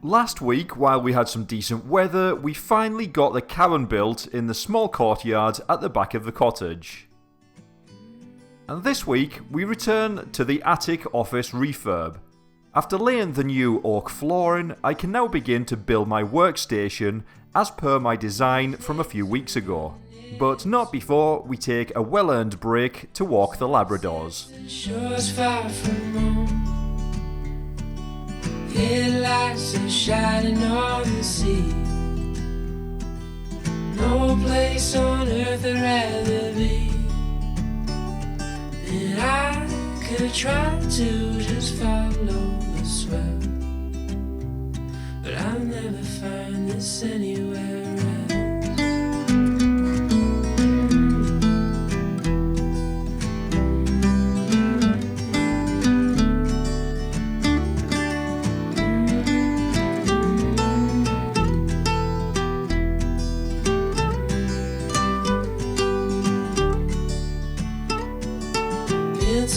Last week, while we had some decent weather, we finally got the cabin built in the small courtyard at the back of the cottage. And this week, we return to the attic office refurb. After laying the new oak flooring, I can now begin to build my workstation as per my design from a few weeks ago. But not before we take a well-earned break to walk the Labradors. Headlights are shining on the sea. No place on earth I'd rather be. And I could try to just follow the swell, but I'll never find this anywhere else.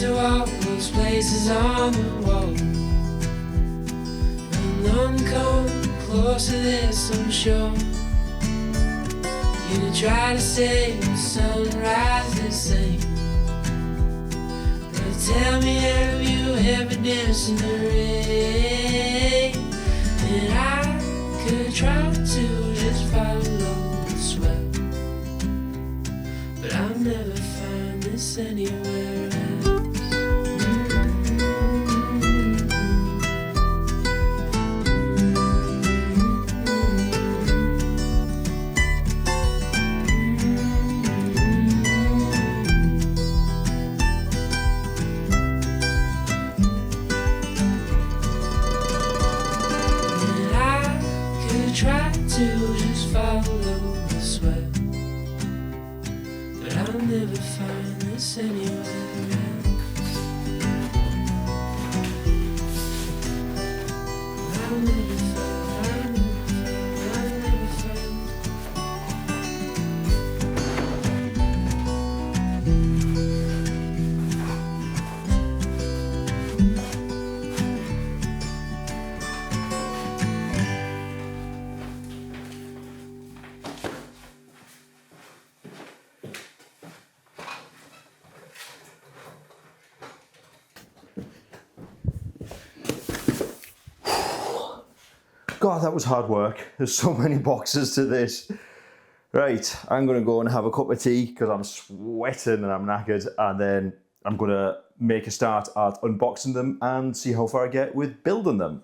To all those places on the wall, and none come close to this, I'm sure. You try to say the sunrise the same, but tell me, have you ever danced in the rain? And I could try to just follow the swell, but I'll never find this anywhere else. Try to just follow the swell, but I'll never find this anywhere else. I'll never find. God, that was hard work. There's so many boxes to this. Right, I'm going to go and have a cup of tea because I'm sweating and I'm knackered, and then I'm going to make a start at unboxing them and see how far I get with building them.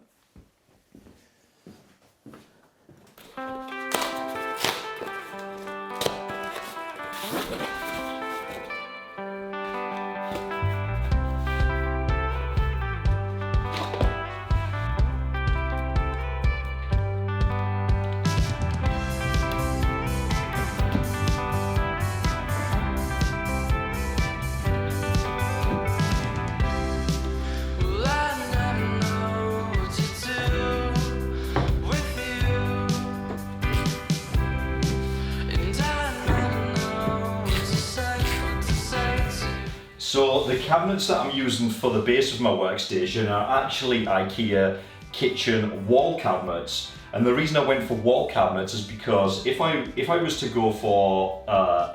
So the cabinets that I'm using for the base of my workstation are actually IKEA kitchen wall cabinets. And the reason I went for wall cabinets is because if I was to go for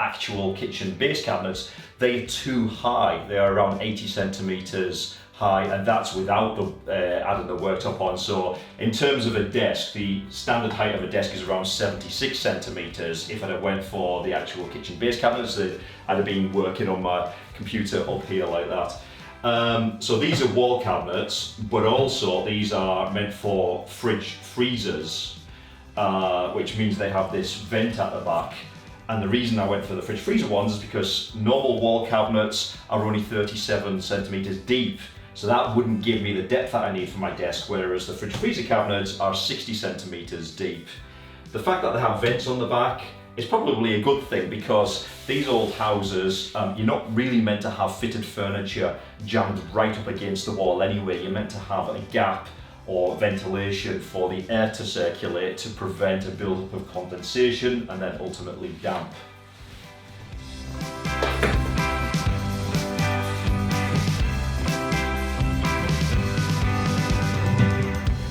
actual kitchen base cabinets, they're too high. They are around 80 centimeters high, and that's without adding the worktop on. So in terms of a desk, the standard height of a desk is around 76 centimeters. If I'd have went for the actual kitchen base cabinets, I'd have been working on my computer up here like that. So these are wall cabinets, but also these are meant for fridge freezers, which means they have this vent at the back. And the reason I went for the fridge freezer ones is because normal wall cabinets are only 37 centimeters deep. So that wouldn't give me the depth that I need for my desk, whereas the fridge freezer cabinets are 60 centimeters deep. The fact that they have vents on the back is probably a good thing, because these old houses, you're not really meant to have fitted furniture jammed right up against the wall anyway. You're meant to have a gap or ventilation for the air to circulate to prevent a build-up of condensation and then ultimately damp.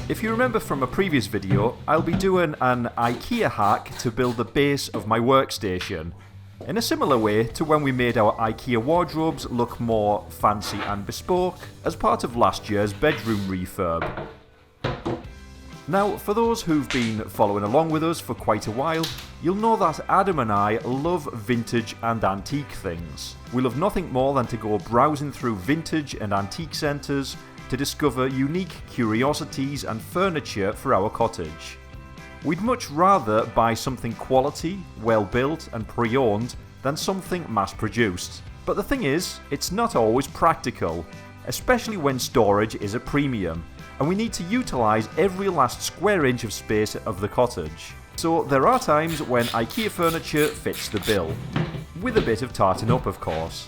If you remember from a previous video, I'll be doing an IKEA hack to build the base of my workstation, in a similar way to when we made our IKEA wardrobes look more fancy and bespoke as part of last year's bedroom refurb. Now, for those who've been following along with us for quite a while, you'll know that Adam and I love vintage and antique things. We love nothing more than to go browsing through vintage and antique centres to discover unique curiosities and furniture for our cottage. We'd much rather buy something quality, well built and pre-owned than something mass produced. But the thing is, it's not always practical, especially when storage is a premium, and we need to utilise every last square inch of space of the cottage. So there are times when IKEA furniture fits the bill, with a bit of tarting up of course.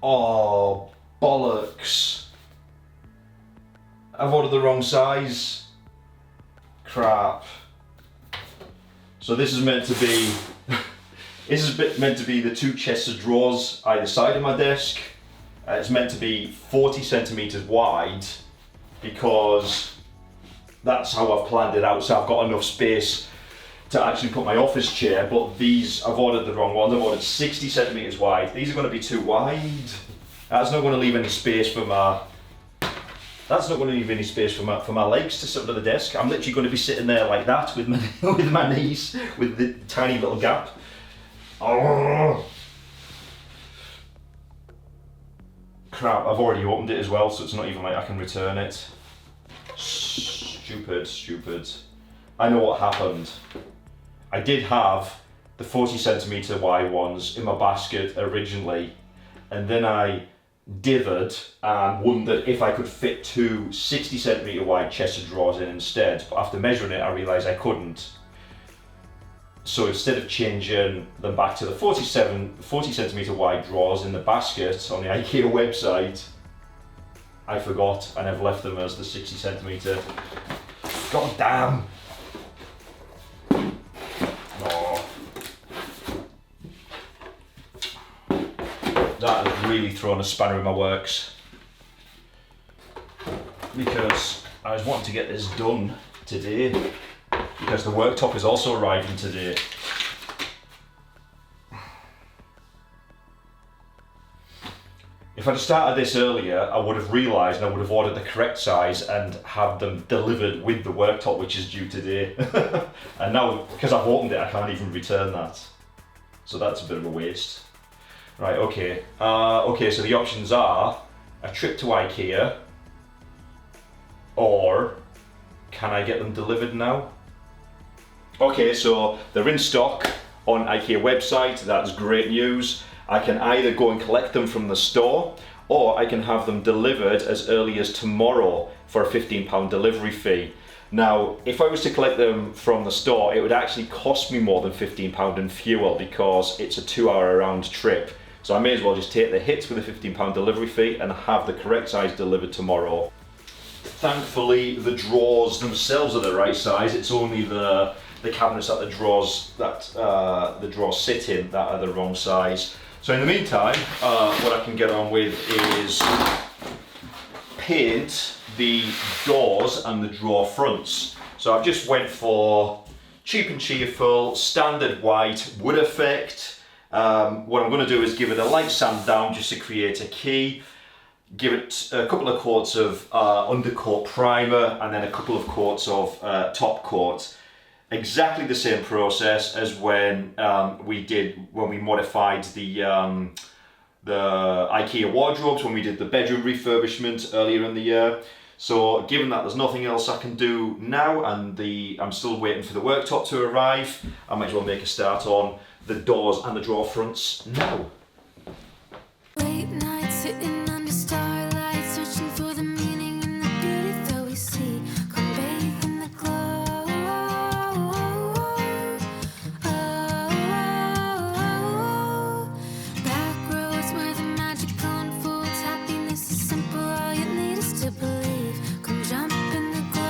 Oh, bollocks. I've ordered the wrong size. Crap. So this is meant to be meant to be the two chests of drawers either side of my desk. It's meant to be 40 centimeters wide because that's how I've planned it out, so I've got enough space to actually put my office chair, but these, I've ordered the wrong ones. I've ordered 60 centimeters wide. These are going to be too wide. That's not going to leave any space for my legs to sit under the desk. I'm literally going to be sitting there like that with my knees, with the tiny little gap. Oh. Crap, I've already opened it as well, so it's not even like I can return it. Stupid. I know what happened. I did have the 40 centimeter wide ones in my basket originally, and then I dithered and wondered if I could fit two 60 centimeter wide chest of drawers in instead, but after measuring it I realised I couldn't. So instead of changing them back to the 40 centimeter wide drawers in the basket on the IKEA website, I forgot and I've left them as the 60 centimeter. God damn! That has really thrown a spanner in my works, because I was wanting to get this done today, because the worktop is also arriving today. If I'd started this earlier, I would have realised and I would have ordered the correct size and have them delivered with the worktop, which is due today. And now, because I've opened it, I can't even return that. So that's a bit of a waste. Right, okay. So the options are a trip to IKEA, or can I get them delivered now? Okay, so they're in stock on IKEA website. That's great news. I can either go and collect them from the store, or I can have them delivered as early as tomorrow for a £15 delivery fee. Now, if I was to collect them from the store, it would actually cost me more than £15 in fuel, because it's a 2-hour round trip. So I may as well just take the hits with a £15 delivery fee and have the correct size delivered tomorrow. Thankfully, the drawers themselves are the right size. It's only the cabinets that the drawers sit in that are the wrong size. So in the meantime, what I can get on with is paint the doors and the drawer fronts. So I've just went for cheap and cheerful, standard white wood effect. What I'm going to do is give it a light sand down just to create a key, give it a couple of coats of undercoat primer, and then a couple of coats of top coat. Exactly the same process as when we modified the IKEA wardrobes, when we did the bedroom refurbishment earlier in the year. So given that there's nothing else I can do now and I'm still waiting for the worktop to arrive, I might as well make a start on the doors and the drawer fronts now. Late night sitting under starlight, searching for the meaning in the beauty that we see. Come bathe in the glow. Back roads where the magic unfolds. Happiness is simple, all you need is to believe. Come jump in the glow.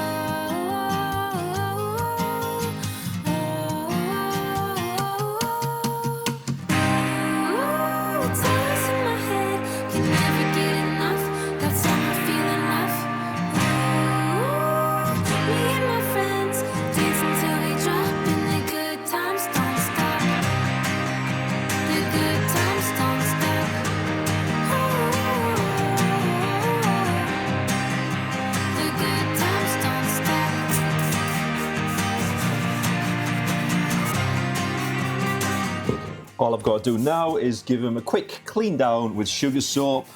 It's always in my head, can never get enough. That summer feeling left. Me and my friends dancing till we drop, and the good times don't stop. The good times don't stop. The good times don't stop. All I've got to do now is give them a quick clean down with sugar soap,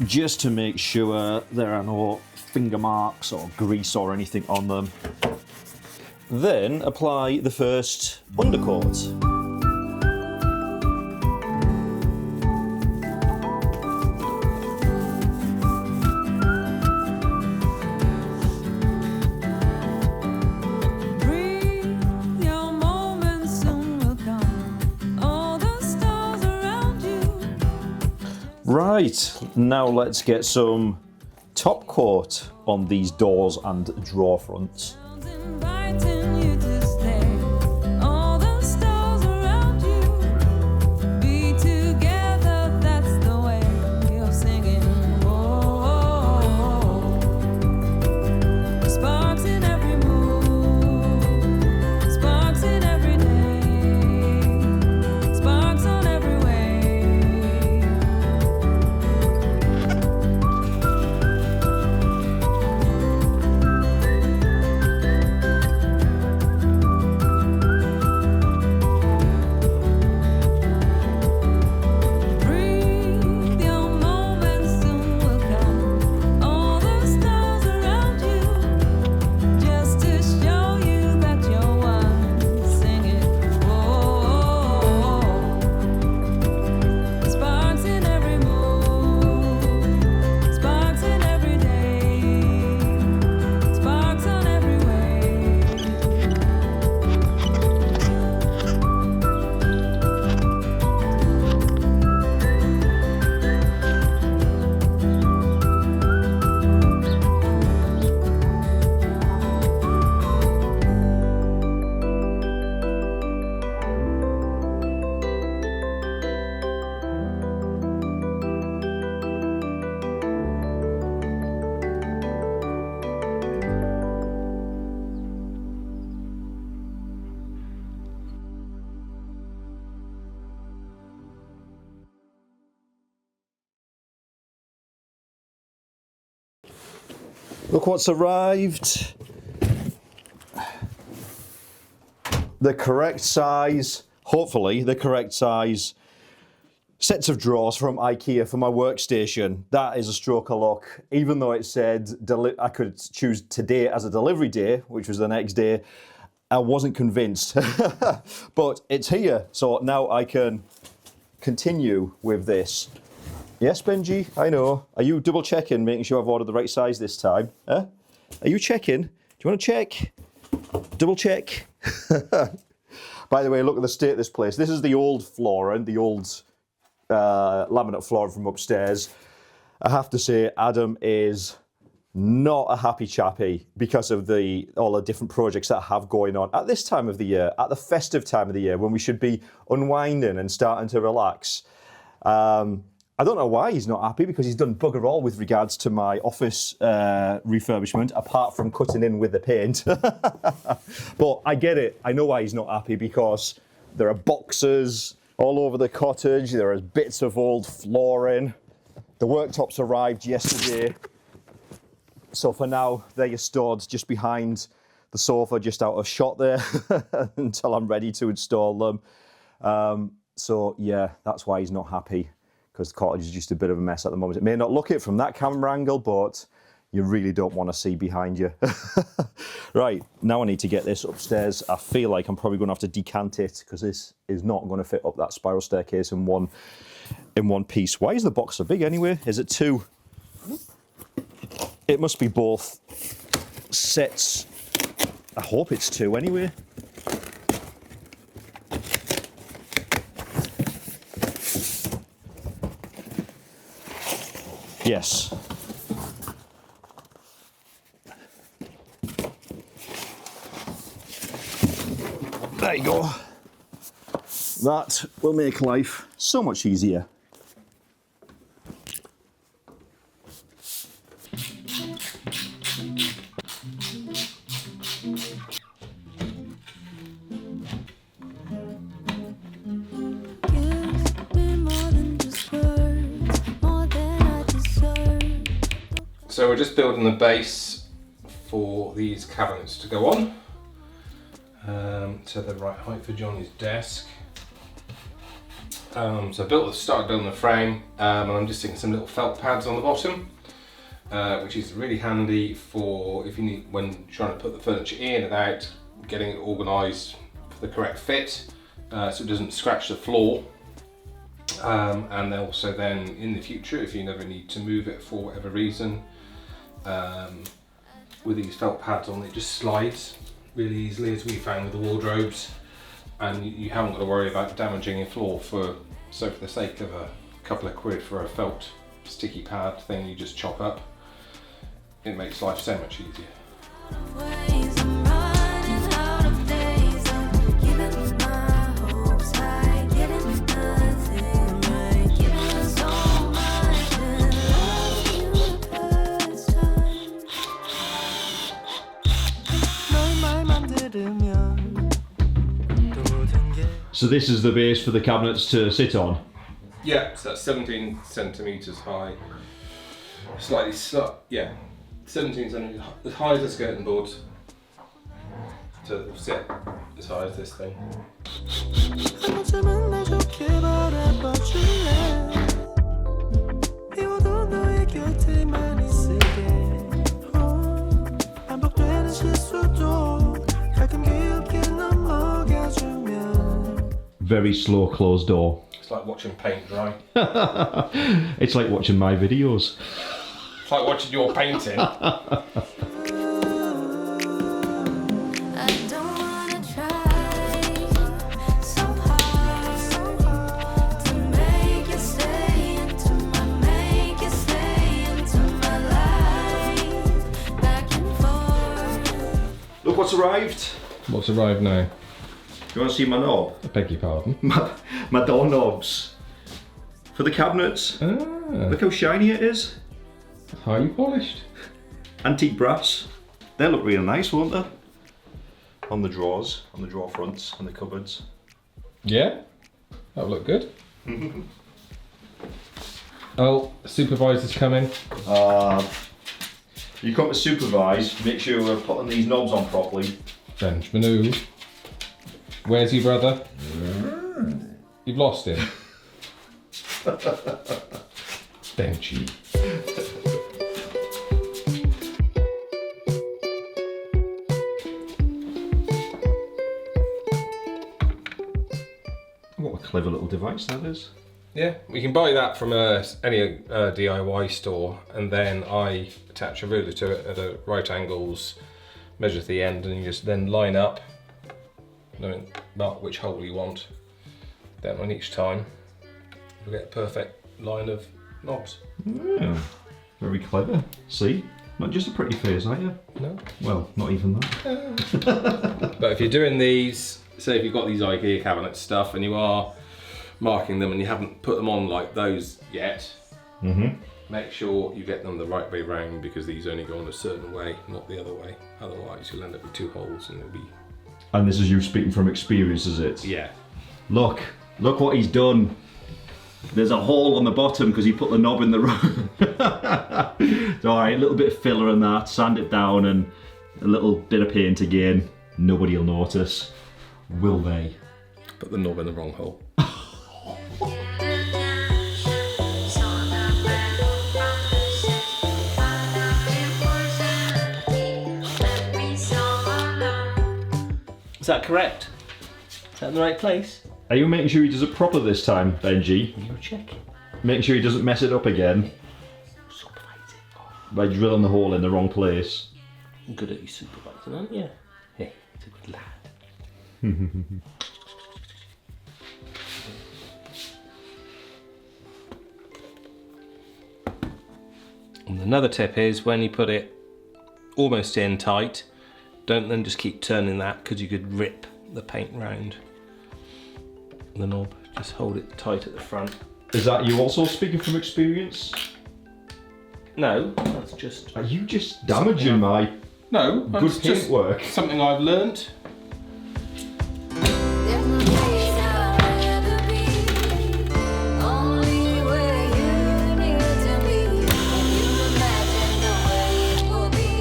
just to make sure there are no finger marks or grease or anything on them. Then apply the first undercoat. Breathe, your moment soon will come. All the stars around you. Right, now let's get some top coat on these doors and drawer fronts. Sounds inviting you to stay. All the stars around you. Be together, that's the way of singing. Oh, sparks in every move, sparks in every day, sparks on every way. Breathe, your moment soon will come. All the stars around you, just to show you that you're one. Sing it. Oh, sparks in every move, sparks in every day, sparks on every way. Look what's arrived. The correct size, hopefully the correct size, sets of drawers from IKEA for my workstation. That is a stroke of luck. Even though it said I could choose today as a delivery day, which was the next day, I wasn't convinced. But it's here, so now I can continue with this. Yes, Benji, I know. Are you double checking, making sure I've ordered the right size this time? Huh? Are you checking? Do you want to check? Double check. By the way, look at the state of this place. This is the old flooring, the old laminate flooring from upstairs. I have to say, Adam is not a happy chappy because of all the different projects that I have going on at this time of the year, at the festive time of the year, when we should be unwinding and starting to relax. I don't know why he's not happy, because he's done bugger all with regards to my office refurbishment, apart from cutting in with the paint. But I get it. I know why he's not happy, because there are boxes all over the cottage. There are bits of old flooring. The worktops arrived yesterday. So for now, they're stored just behind the sofa, just out of shot there, until I'm ready to install them. So yeah, that's why he's not happy, because the cottage is just a bit of a mess at the moment. It may not look it from that camera angle, but you really don't want to see behind you. Right, now I need to get this upstairs. I feel like I'm probably going to have to decant it because this is not going to fit up that spiral staircase in one piece. Why is the box so big anyway? Is it two? It must be both sets. I hope it's two anyway. Yes. There you go. That will make life so much easier. So we're just building the base for these cabinets to go on. To the right height for Johnny's desk. So I started building the frame, and I'm just sticking some little felt pads on the bottom, which is really handy for if you need when trying to put the furniture in and out, getting it organised for the correct fit, so it doesn't scratch the floor. And also then in the future, if you never need to move it for whatever reason, with these felt pads on, it just slides really easily, as we found with the wardrobes, and you haven't got to worry about damaging your floor for the sake of a couple of quid for a felt sticky pad thing you just chop up. It makes life so much easier. So this is the base for the cabinets to sit on? Yeah, so that's 17 centimetres high. Slightly, 17 centimetres as high as the skirting boards to sit as high as this thing. Very slow closed door. It's like watching paint dry. It's like watching my videos. It's like watching your painting. Look what's arrived. What's arrived now? You want to see my knob? I beg your pardon. My door knobs. For the cabinets. Look how shiny it is. Highly polished. Antique brass. They look really nice, won't they? On the drawers, on the drawer fronts, and the cupboards. Yeah, that'll look good. Oh, supervisor's coming. You come to supervise, make sure we're putting these knobs on properly. Benjamin, where's your brother? You've lost him. Benji. What a clever little device that is. Yeah, we can buy that from any DIY store, and then I attach a ruler to it at the right angles, measure the end, and you just then line up, mark which hole you want. Then on each time, you'll get a perfect line of knobs. Yeah, very clever. See? Not just a pretty face, are you? No. Well, not even that. But if you're doing these, say if you've got these IKEA cabinet stuff and you are marking them and you haven't put them on like those yet, make sure you get them the right way round, because these only go on a certain way, not the other way. Otherwise you'll end up with two holes and it'll be... And this is you speaking from experience, is it? Yeah. Look what he's done. There's a hole on the bottom because he put the knob in the wrong. Alright, a little bit of filler in that, sand it down, and a little bit of paint again. Nobody will notice, will they? Put the knob in the wrong hole. Is that correct? Is that in the right place? Are you making sure he does it proper this time, Benji? You're checking. Making sure he doesn't mess it up again by drilling the hole in the wrong place. You're good at your supervising, aren't you? Hey, he's a good lad. And another tip is when you put it almost in tight, don't then just keep turning that because you could rip the paint round the knob. Just hold it tight at the front. Is that you also speaking from experience? No, that's just... Are you just damaging my No, good that's just paintwork? something I've learnt. There's no place I'd rather be, only where you need to be. Can you imagine the way it will be,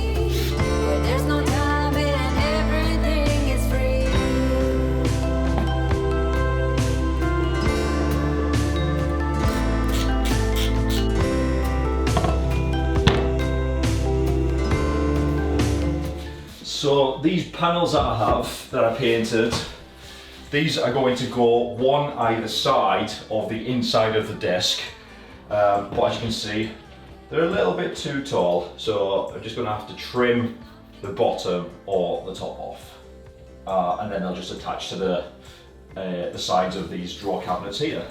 where there's no time and everything is free? So these panels that I have, that I painted, these are going to go one either side of the inside of the desk. But as you can see, they're a little bit too tall, so I'm just going to have to trim the bottom or the top off. And then they'll just attach to the sides of these drawer cabinets here.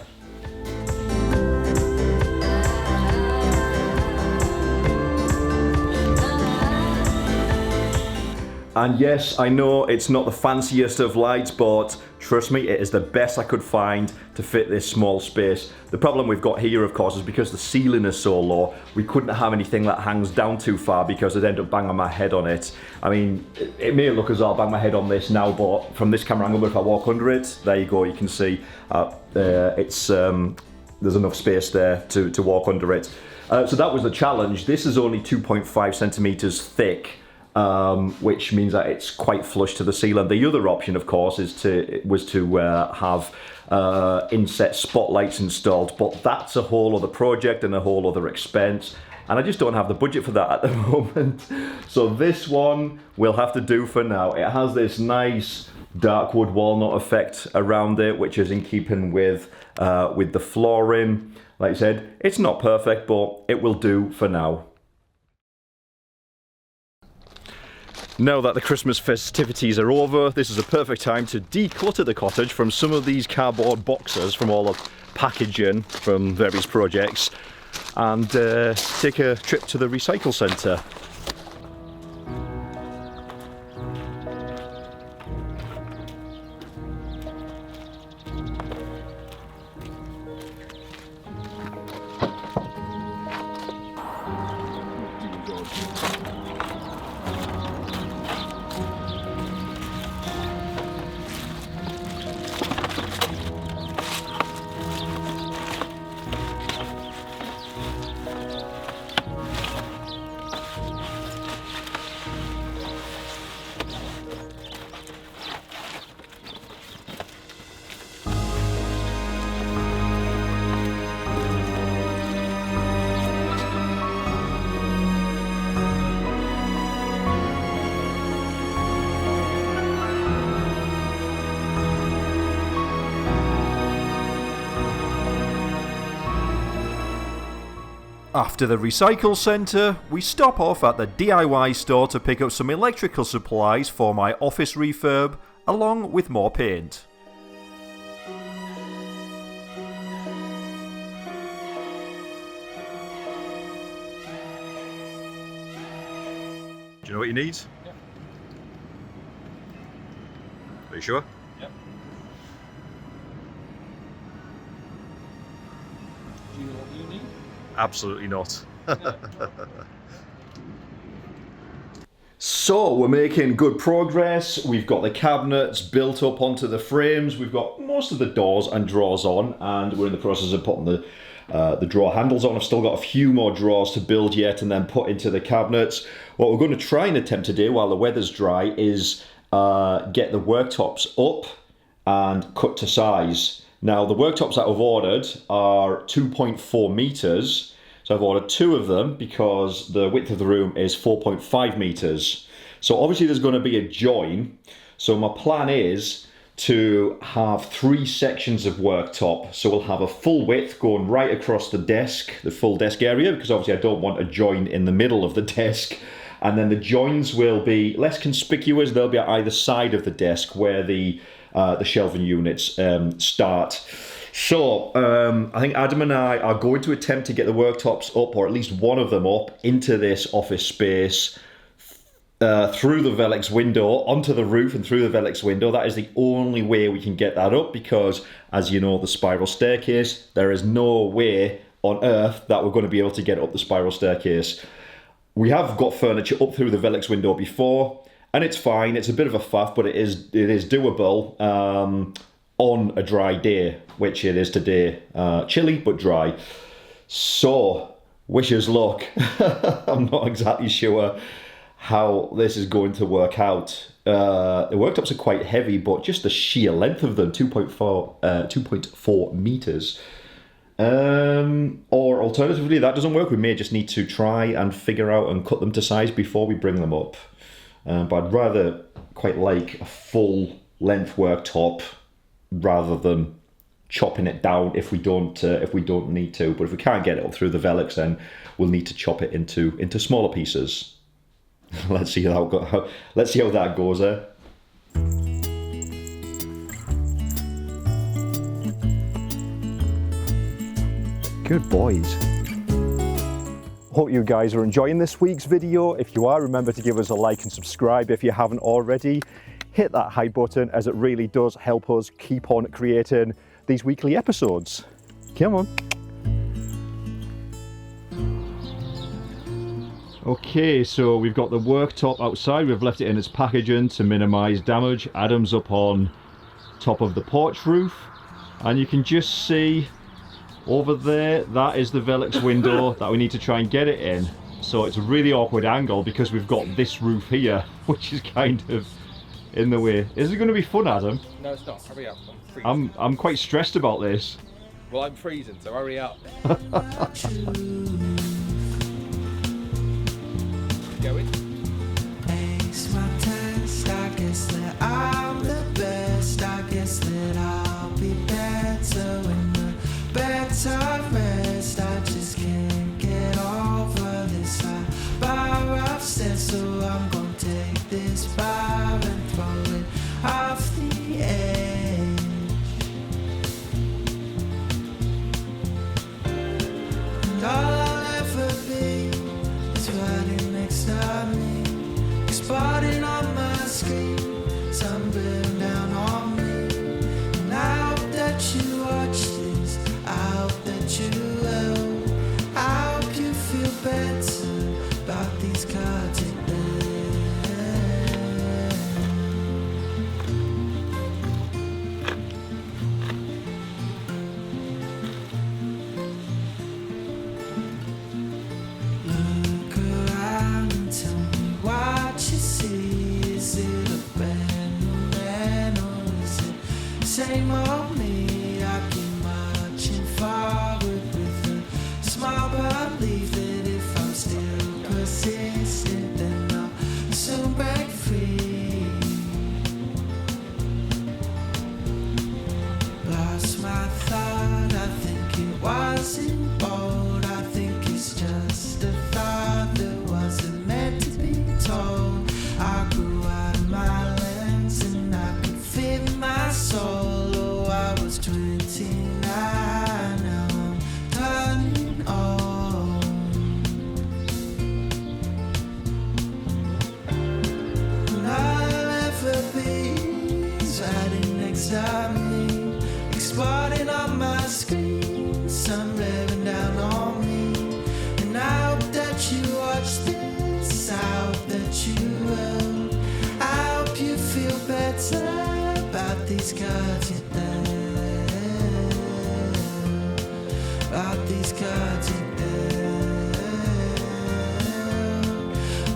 And yes, I know it's not the fanciest of lights, but trust me, it is the best I could find to fit this small space. The problem we've got here, of course, is because the ceiling is so low, we couldn't have anything that hangs down too far because I'd end up banging my head on it. I mean, it may look as though I'll bang my head on this now, but from this camera angle, if I walk under it, there you go, you can see there's enough space there to walk under it. So that was the challenge. This is only 2.5 centimeters thick. Which means that it's quite flush to the ceiling. The other option, of course, was to have inset spotlights installed, but that's a whole other project and a whole other expense, and I just don't have the budget for that at the moment. So this one will have to do for now. It has this nice dark wood walnut effect around it, which is in keeping with the flooring. Like I said, it's not perfect, but it will do for now. Now that the Christmas festivities are over, this is a perfect time to declutter the cottage from some of these cardboard boxes from all the packaging from various projects and take a trip to the recycle centre. After the recycle centre, we stop off at the DIY store to pick up some electrical supplies for my office refurb, along with more paint. Do you know what you need? Yeah. Are you sure? Yep. Do you know what you need? Absolutely not. So we're making good progress. We've got the cabinets built up onto the frames. We've got most of the doors and drawers on, and we're in the process of putting the drawer handles on. I've still got a few more drawers to build yet and then put into the cabinets. What we're going to try and attempt to do while the weather's dry is get the worktops up and cut to size. Now the worktops that I've ordered are 2.4 meters. So I've ordered 2 of them because the width of the room is 4.5 meters. So obviously there's going to be a join. So my plan is to have 3 sections of worktop. So we'll have a full width going right across the desk, the full desk area, because obviously I don't want a join in the middle of the desk. And then the joins will be less conspicuous. They'll be at either side of the desk where the shelving units start. So I think Adam and I are going to attempt to get the worktops up, or at least one of them up, into this office space through the Velux window, onto the roof and through the Velux window. That is the only way we can get that up, because, as you know, the spiral staircase, there is no way on earth that we're going to be able to get up the spiral staircase. We have got furniture up through the Velux window before, and it's fine. It's a bit of a faff, but it is doable on a dry day, which it is today. Chilly, but dry. So, wish us luck. I'm not exactly sure how this is going to work out. The worktops are quite heavy, but just the sheer length of them, 2.4 meters. Or alternatively, that doesn't work. We may just need to try and figure out and cut them to size before we bring them up. But I'd rather quite like a full length worktop rather than chopping it down if we don't need to. But if we can't get it up through the Velux, then we'll need to chop it into smaller pieces. Let's see how that goes there. Good boys. Hope you guys are enjoying this week's video. If you are, remember to give us a like and subscribe if you haven't already. Hit that hype button, as it really does help us keep on creating these weekly episodes. Come on. Okay, so we've got the worktop outside. We've left it in its packaging to minimise damage. Adam's up on top of the porch roof, and you can just see over there, that is the Velux window that we need to try and get it in. So it's a really awkward angle because we've got this roof here, which is kind of in the way. Is it going to be fun, Adam? No, it's not. Hurry up. I'm freezing. I'm quite stressed about this. Well, I'm freezing, so hurry up. Going. Ace my test, I guess that I'm the best. I guess that I'll be better when the beds are rest. I just can't get over this bar upstairs, so I'm gonna take this bar and throw it off the edge. And all I'll ever be is riding next to me, exploding on my screen, sun bearing down on me. And I hope that you watch this, I hope that you will. I hope you feel better about these cards in there. Look around and tell me what you see. Is it a brand new man or is it same old me? I keep marching forward with a small belief that if I'm still persistent, then I'll soon break free. Lost my thought, I think it wasn't bold. I think it's just a thought that wasn't meant to be told. I grew out of my lens and I could fit my soul. Oh, I was 29, now I'm turning old. And all I'll ever be is riding next to me, exploding on my screen, sun bearing down on me. And I hope that you watch this, I hope that you will. I hope you feel better about these cards you're there, about these cards you're there,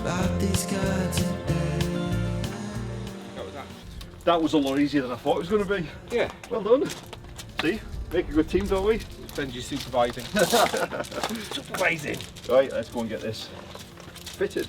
about these cards you're there. How was that? That was a lot easier than I thought it was going to be. Yeah. Well done. See, make a good team, don't we? Benji supervising. Supervising. Right, let's go and get this fitted.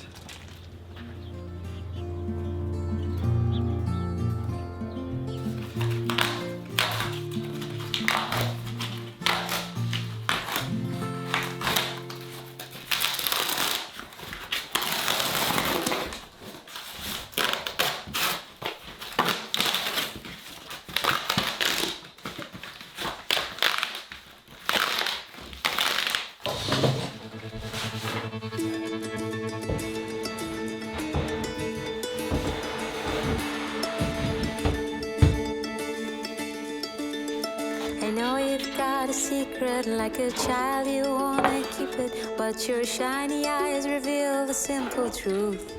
I know you've got a secret, like a child you wanna keep it, but your shiny eyes reveal the simple truth.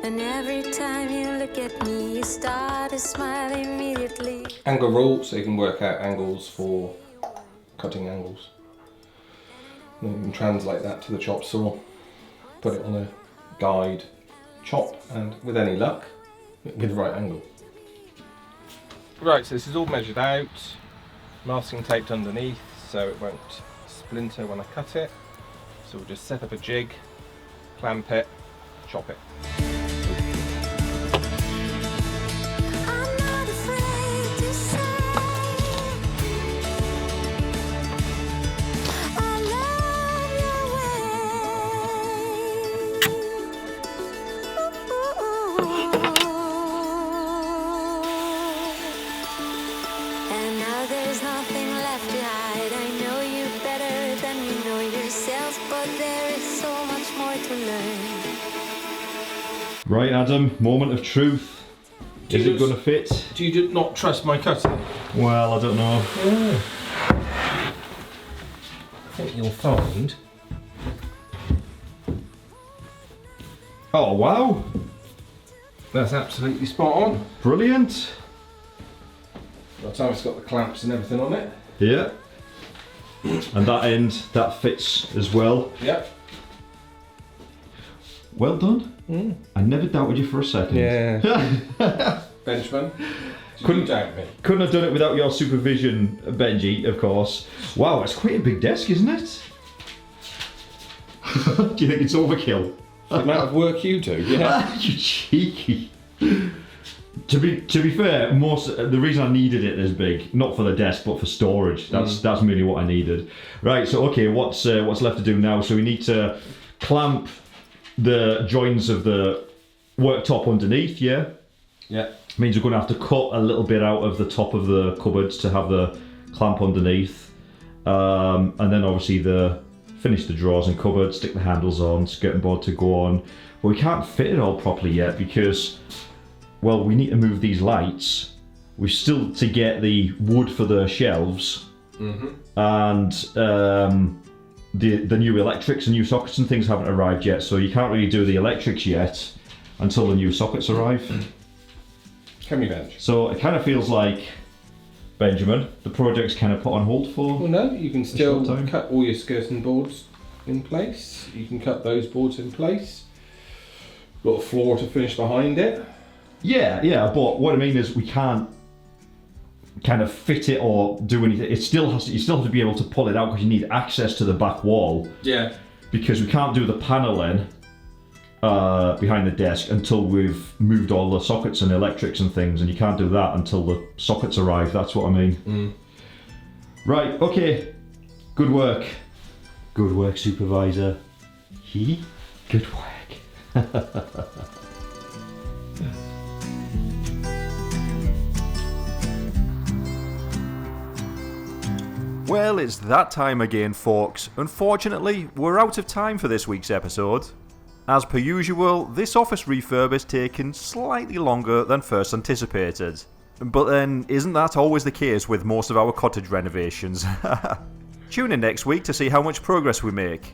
And every time you look at me, you start to smile immediately. Angle rule, so you can work out angles for cutting angles. And you can translate that to the chop saw, put it on a guide, chop, and with any luck, it'll be the right angle. Right, so this is all measured out, masking taped underneath so it won't splinter when I cut it. So we'll just set up a jig, clamp it, chop it. I'm not afraid to say I love your way. And now there's nothing left to hide. I know you better than you know yourself, but there is so much more to learn. Right, Adam, moment of truth. Is it going to fit? Do you not trust my cutting? Well, I don't know. Yeah. I think you'll find. Oh, wow. That's absolutely spot on. Brilliant. By the time it's got the clamps and everything on it. Yeah. And that end, that fits as well. Yep. Well done. I never doubted you for a second. Yeah. Benjamin, couldn't doubt me. Couldn't have done it without your supervision, Benji, of course. Wow, it's quite a big desk, isn't it? Do you think it's overkill? The amount of work you do, yeah. You cheeky. To be fair, the reason I needed it this big, not for the desk, but for storage. That's merely what I needed. Right. So okay, what's left to do now? So we need to clamp the joins of the worktop underneath. Yeah. Yeah. Means we're going to have to cut a little bit out of the top of the cupboards to have the clamp underneath, and then obviously finish the drawers and cupboards, stick the handles on, skirting board to go on. But we can't fit it all properly yet because, well, we need to move these lights. We've still to get the wood for the shelves, and the new electrics and new sockets and things haven't arrived yet. So you can't really do the electrics yet until the new sockets arrive. Can we, Benj? So it kind of feels like, Benjamin, the project's kind of put on hold for. Well, no, you can still short time. cut all your skirting boards in place. You can cut those boards in place. Got a floor to finish behind it. Yeah, but what I mean is we can't kind of fit it or do anything. You still have to be able to pull it out because you need access to the back wall. Yeah. Because we can't do the paneling behind the desk until we've moved all the sockets and electrics and things, and you can't do that until the sockets arrive. That's what I mean. Right, okay. Good work. Good work, supervisor. Good work. Well, it's that time again, folks. Unfortunately, we're out of time for this week's episode. As per usual, this office refurb has taken slightly longer than first anticipated. But then, isn't that always the case with most of our cottage renovations? Tune in next week to see how much progress we make.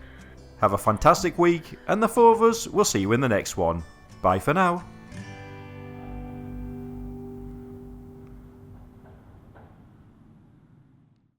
Have a fantastic week, and the four of us will see you in the next one. Bye for now.